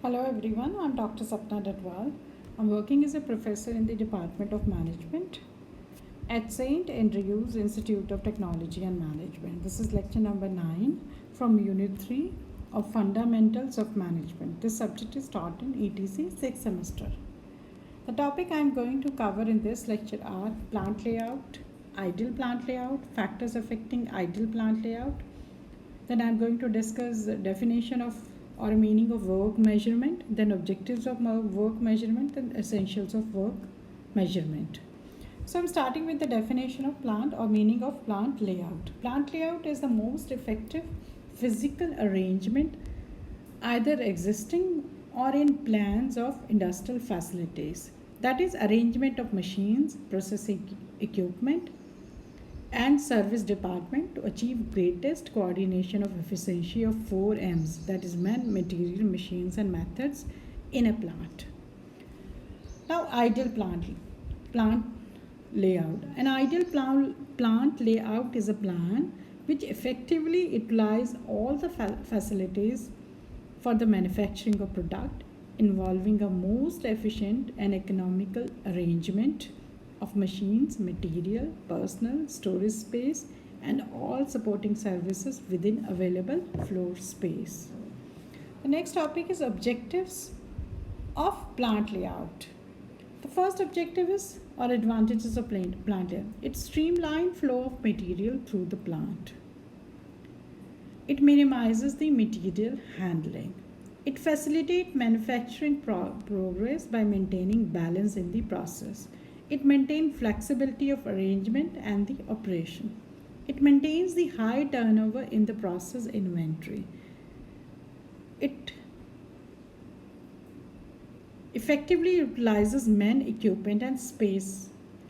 Hello everyone, I'm Dr. Sapna Dadwal. I'm working as a professor in the Department of Management at St. Andrews Institute of Technology and Management. This is lecture number 9 from Unit 3 of Fundamentals of Management. This subject is taught in ETC 6th semester. The topic I'm going to cover in this lecture are plant layout, ideal plant layout, factors affecting ideal plant layout. Then I'm going to discuss the definition of or meaning of work measurement, then objectives of work measurement, and essentials of work measurement. So I'm starting with the definition of plant or meaning of plant layout. Plant layout is the most effective physical arrangement either existing or in plans of industrial facilities. That is arrangement of machines, processing equipment, and service department to achieve greatest coordination of efficiency of 4 M's, that is men, material, machines and methods in a plant. Now ideal plant layout. An ideal plant layout is a plan which effectively utilizes all the facilities for the manufacturing of product involving a most efficient and economical arrangement of machines, material, personnel, storage space, and all supporting services within available floor space. The next topic is objectives of plant layout. The first objective is or advantages of plant layout. It streamlines flow of material through the plant. It minimizes the material handling. It facilitates manufacturing progress by maintaining balance in the process. It maintains flexibility of arrangement and the operation. It maintains the high turnover in the process inventory. It effectively utilizes men, equipment, and space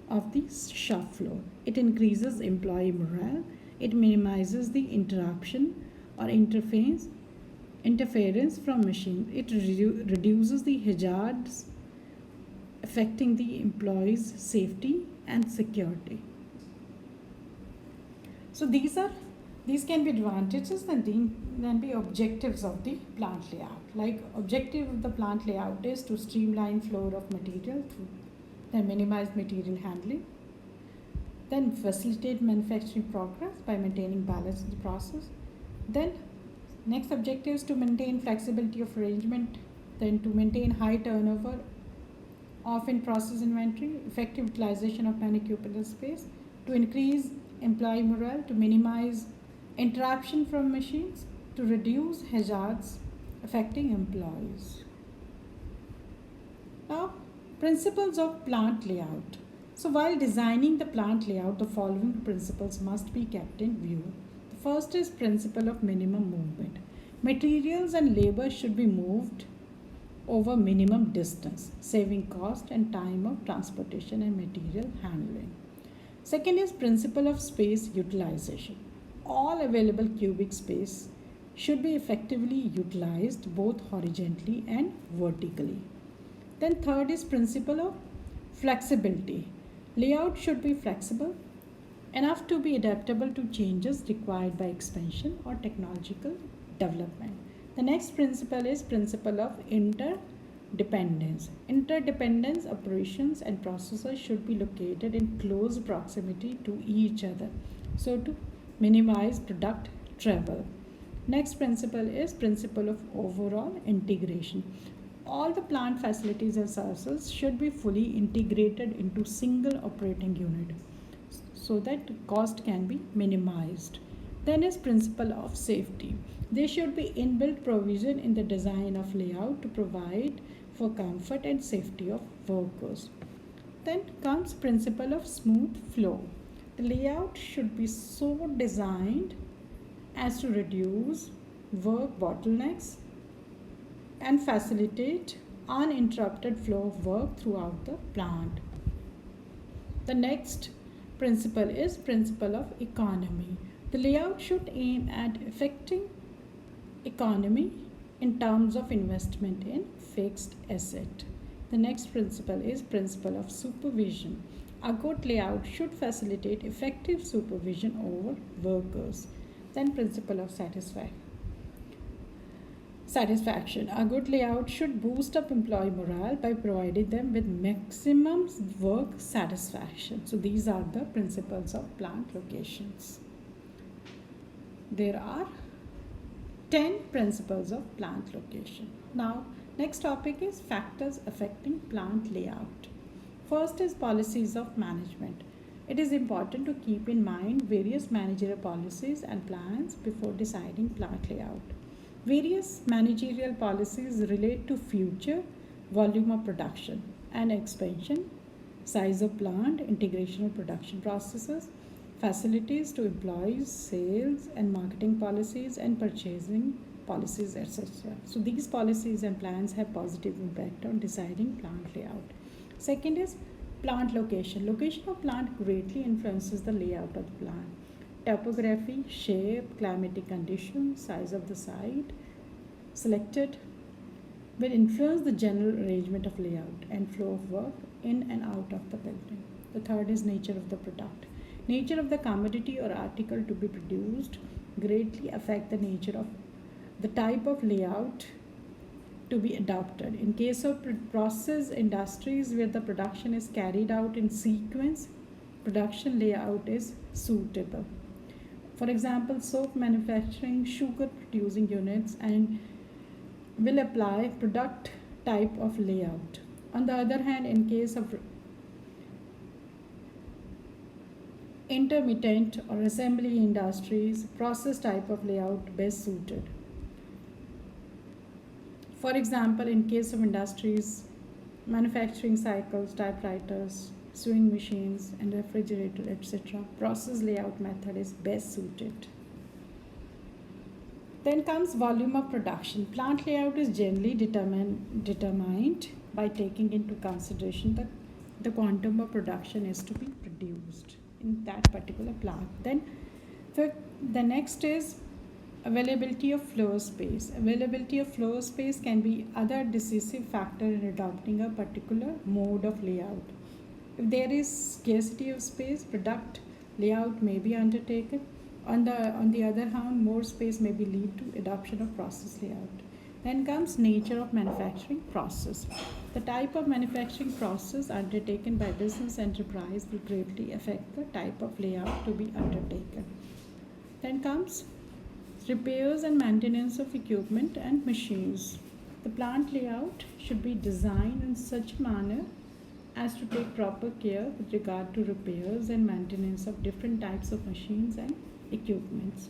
of the shop floor. It increases employee morale. It minimizes the interruption or interference from machines. It reduces the hazards affecting the employees' safety and security. So these can be advantages and then be objectives of the plant layout. Like objective of the plant layout is to streamline flow of material, then minimize material handling, then facilitate manufacturing progress by maintaining balance in the process. Then next objective is to maintain flexibility of arrangement, then to maintain high turnover of in process inventory, effective utilization of man, equipment and space, to increase employee morale, to minimize interruption from machines, to reduce hazards affecting employees. Now, principles of plant layout. So while designing the plant layout, the following principles must be kept in view. The first is principle of minimum movement. Materials and labor should be moved over minimum distance, saving cost and time of transportation and material handling. Second is principle of space utilization. All available cubic space should be effectively utilized both horizontally and vertically. Then third is principle of flexibility. Layout should be flexible enough to be adaptable to changes required by expansion or technological development. The next principle is principle of interdependence. Interdependence operations and processes should be located in close proximity to each other, so to minimize product travel. Next principle is principle of overall integration. All the plant facilities and services should be fully integrated into single operating unit so that cost can be minimized. Then is principle of safety. There should be inbuilt provision in the design of layout to provide for comfort and safety of workers. Then comes principle of smooth flow. The layout should be so designed as to reduce work bottlenecks and facilitate uninterrupted flow of work throughout the plant. The next principle is principle of economy. The layout should aim at affecting economy in terms of investment in fixed asset. The next principle is principle of supervision. A good layout should facilitate effective supervision over workers. Then principle of satisfaction. A good layout should boost up employee morale by providing them with maximum work satisfaction. So these are the principles of plant locations. There are 10 principles of plant location. Now, next topic is factors affecting plant layout. First is policies of management. It is important to keep in mind various managerial policies and plans before deciding plant layout. Various managerial policies relate to future volume of production and expansion, size of plant, integration of production processes, facilities to employees, sales and marketing policies, and purchasing policies, etc. So these policies and plans have positive impact on deciding plant layout. Second is plant location. Location of plant greatly influences the layout of the plant. Topography, shape, climatic conditions, size of the site selected will influence the general arrangement of layout and flow of work in and out of the building. The third is nature of the product. Nature of the commodity or article to be produced greatly affect the nature of the type of layout to be adopted. In case of process industries where the production is carried out in sequence, production layout is suitable. For example, soap manufacturing, sugar producing units, and will apply product type of layout. On the other hand, in case of intermittent or assembly industries, process type of layout best suited. For example, in case of industries, manufacturing cycles, typewriters, sewing machines and refrigerator, etc., process layout method is best suited. Then comes volume of production. Plant layout is generally determined by taking into consideration the quantum of production is to be produced in that particular plant. Then the next is availability of floor space. Availability of floor space can be other decisive factor in adopting a particular mode of layout. If there is scarcity of space, product layout may be undertaken. On the other hand, more space may be lead to adoption of process layout. Then comes nature of manufacturing process. The type of manufacturing process undertaken by business enterprise will greatly affect the type of layout to be undertaken. Then comes repairs and maintenance of equipment and machines. The plant layout should be designed in such a manner as to take proper care with regard to repairs and maintenance of different types of machines and equipments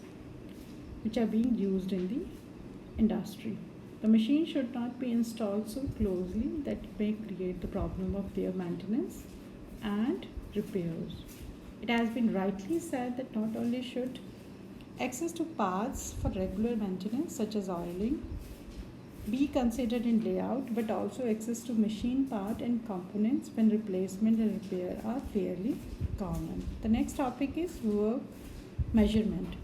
which are being used in the industry. The machine should not be installed so closely that it may create the problem of their maintenance and repairs. It has been rightly said that not only should access to parts for regular maintenance such as oiling be considered in layout, but also access to machine part and components when replacement and repair are fairly common. The next topic is work measurement.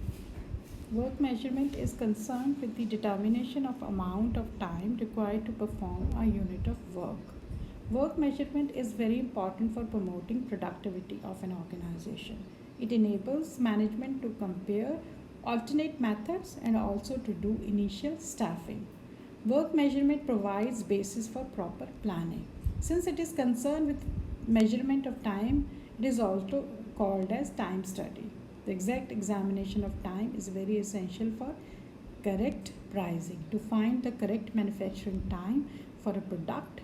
Work measurement is concerned with the determination of amount of time required to perform a unit of work. Work measurement is very important for promoting productivity of an organization. It enables management to compare alternate methods and also to do initial staffing. Work measurement provides basis for proper planning. Since it is concerned with measurement of time, it is also called as time study. The exact examination of time is very essential for correct pricing. To find the correct manufacturing time for a product,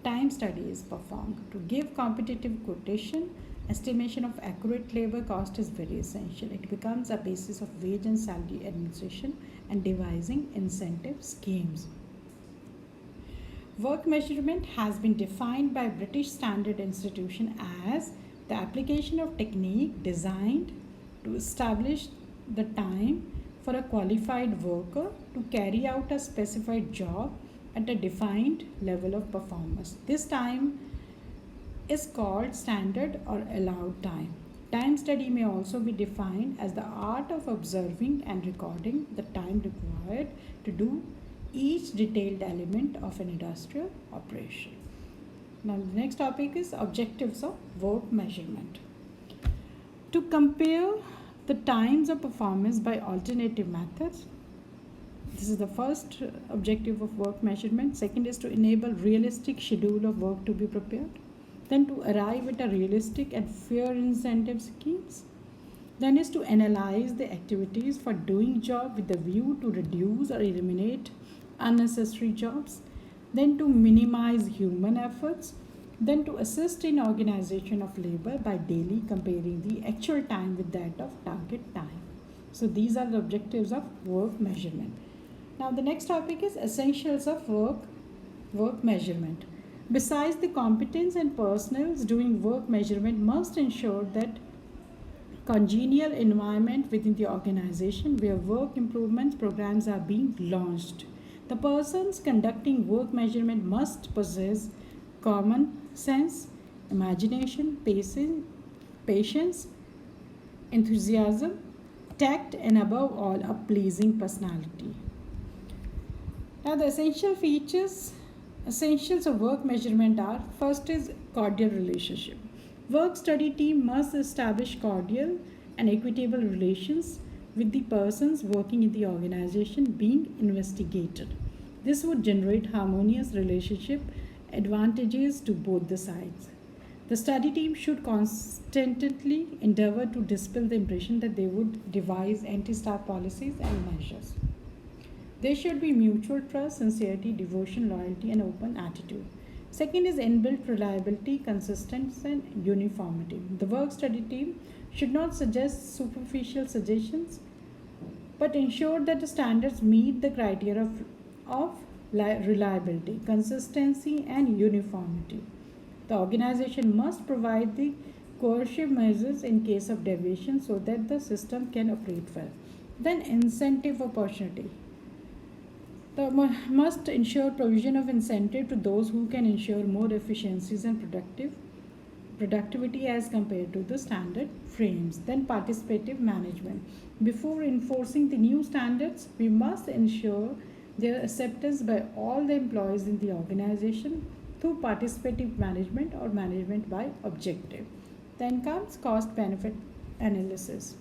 time study is performed. To give competitive quotation, estimation of accurate labor cost is very essential. It becomes a basis of wage and salary administration and devising incentive schemes. Work measurement has been defined by British Standard Institution as the application of technique designed to establish the time for a qualified worker to carry out a specified job at a defined level of performance. This time is called standard or allowed time. Time study may also be defined as the art of observing and recording the time required to do each detailed element of an industrial operation. Now, the next topic is objectives of work measurement. To compare the times of performance by alternative methods, This is the first objective of work measurement. Second is to enable realistic schedule of work to be prepared. Then to arrive at a realistic and fair incentive schemes. Then is to analyze the activities for doing job with the view to reduce or eliminate unnecessary jobs. Then to minimize human efforts. Then to assist in organization of labor by daily comparing the actual time with that of target time. So these are the objectives of work measurement. Now the next topic is essentials of work measurement. Besides the competence and personnels doing work measurement must ensure that congenial environment within the organization where work improvement programs are being launched. The persons conducting work measurement must possess common sense, imagination, patience, enthusiasm, tact, and above all, a pleasing personality. Now, the essentials of work measurement are: first is cordial relationship. Work study team must establish cordial and equitable relations with the persons working in the organization being investigated. This would generate harmonious relationship advantages to both the sides. The study team should constantly endeavor to dispel the impression that they would devise anti-staff policies and measures. There should be mutual trust, sincerity, devotion, loyalty, and open attitude. Second is inbuilt reliability, consistency, and uniformity. The work study team should not suggest superficial suggestions but ensure that the standards meet the criteria of reliability, consistency, and uniformity. The organization must provide the coercive measures in case of deviation so that the system can operate well. Then, incentive opportunity. The must ensure provision of incentive to those who can ensure more efficiencies and productivity as compared to the standard frames. Then participative management. Before enforcing the new standards, we must ensure their acceptance by all the employees in the organization through participative management or management by objective. Then comes cost benefit analysis.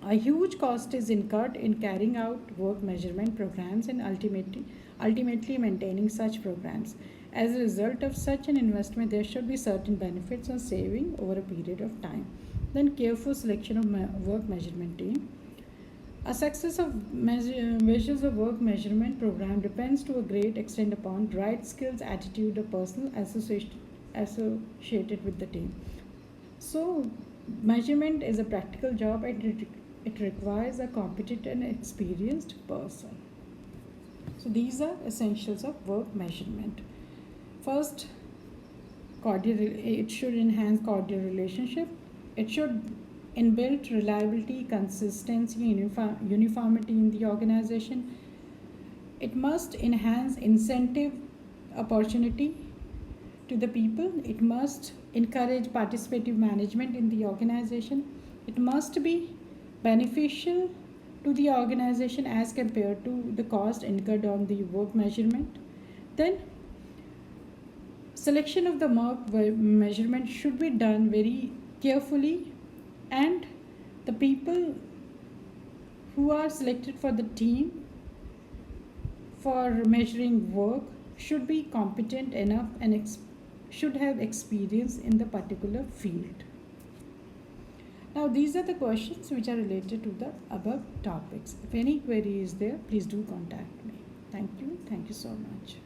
A huge cost is incurred in carrying out work measurement programs and ultimately maintaining such programs. As a result of such an investment, there should be certain benefits and saving over a period of time. Then careful selection of work measurement team. A success of measures of work measurement program depends to a great extent upon right skills, attitude, or personal associated with the team. So, measurement is a practical job and it requires a competent and experienced person. So these are essentials of work measurement. First, it should enhance cordial relationship. It should inbuilt reliability, consistency, uniformity in the organization. It must enhance incentive opportunity to the people. It must encourage participative management in the organization. It must be beneficial to the organization as compared to the cost incurred on the work measurement. Then selection of the work measurement should be done very carefully, and the people who are selected for the team for measuring work should be competent enough and should have experience in the particular field. Now these are the questions which are related to the above topics. If any query is there, please do contact me. Thank you so much.